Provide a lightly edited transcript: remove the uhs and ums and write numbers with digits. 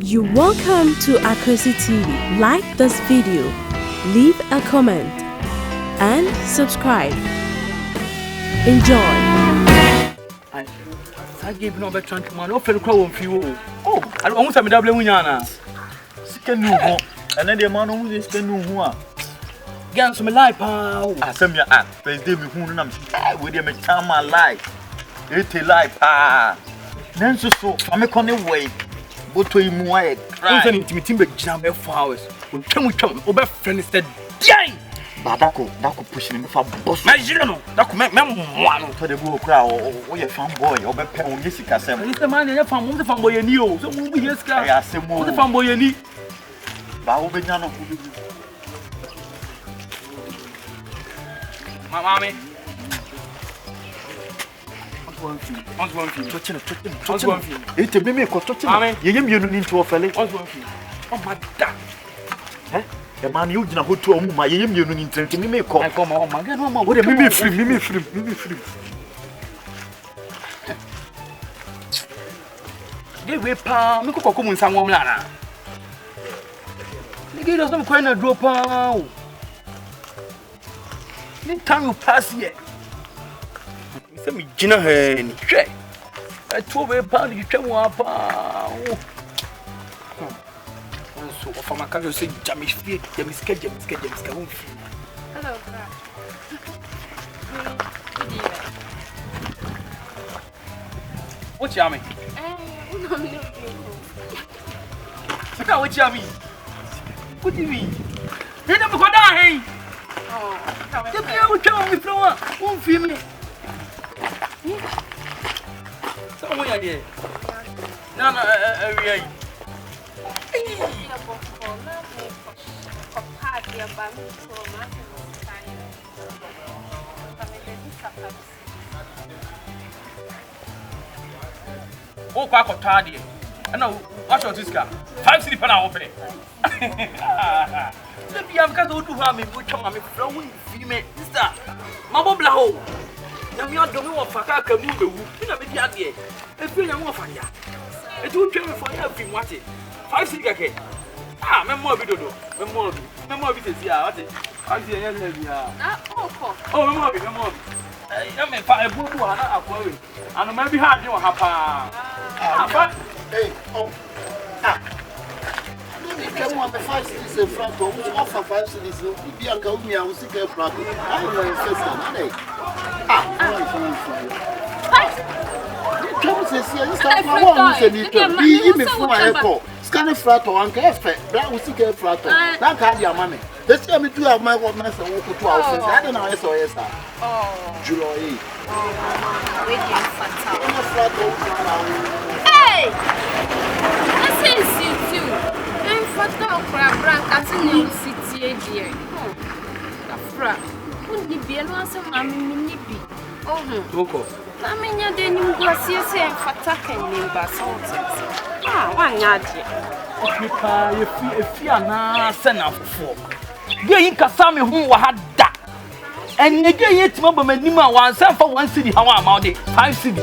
You're welcome to AKWASI TV. Like this video, leave a comment, and subscribe. Enjoy. I gave no better to my offer crow of you. Oh, I don't have a double winner. Second new home, and then the man who is the new one. Get some life, pal. I send your aunt, Praise David Hoonam, with him a time my life. It's a life, ah. Nancy, so I'm a conny way. But to him, why? I'm sending to me timber jam for hours. When can we come over friends that yay? But that could push him for boss. My general, that could make me one for the blue crowd or your fan boy or better on Jessica. It's the man I found the fan boy and you. So we'll be here, Sky. I say more the fan boy and you. Baubeniano. My mommy. It's a mimic or touching. You need to offer it. Oh, my God. The man you know who told my immune into me call. I come home, my God. What a mimic free. Give me palm, look at come some woman. The gate doesn't quite a drop out. The time you pass here. Send me dinner and check. I told a pound you can walk. So, for my cousin, say, Jamie's feet, Jamie's schedule. Hello, what's yummy? What's yummy? What do you mean? You never got down, hey? Oh, the girl tell me, Flower, won't feel me. Somewhere here. No, really. Oh, quack or tardy. I know what's your discount. 5 city per hour pay. Let me have got to have me put on me flowing female. Sister, Mamma Blaho. Now we are doing what Faka can move the wood. You know, maybe I did. I feel I'm off on ya. It will tell me for everything. What it? 5 city again. Ah, memor bidodo. Memor bi tesi ah, what it? 5 city again ya. Oh, memor. I mean, for a boo boo, I worry. And maybe hard you have a. Hey, come on, the 5 cities in front of which offer 5 cities will be a Kaumia who seek a problem. I know your sister, come to see you start my one who said to be in before I call. Scanning frato and cafe, black will seek a frato. That can't be a money. Let's tell me to have my one master who put 2 hours. I don't know, I saw yes, July. Hey! I say you too. I'm fat out for a brand at a new city here. Afra, wouldn't be an answer, Mammy. Oh, I mean, you didn't go see us and fatacking in Basalt. Ah, why not? If you are not sent out for. Gay Kasami who had that. And again, yet, Mabba Nima was sent for 1 city. How about it? 5 city.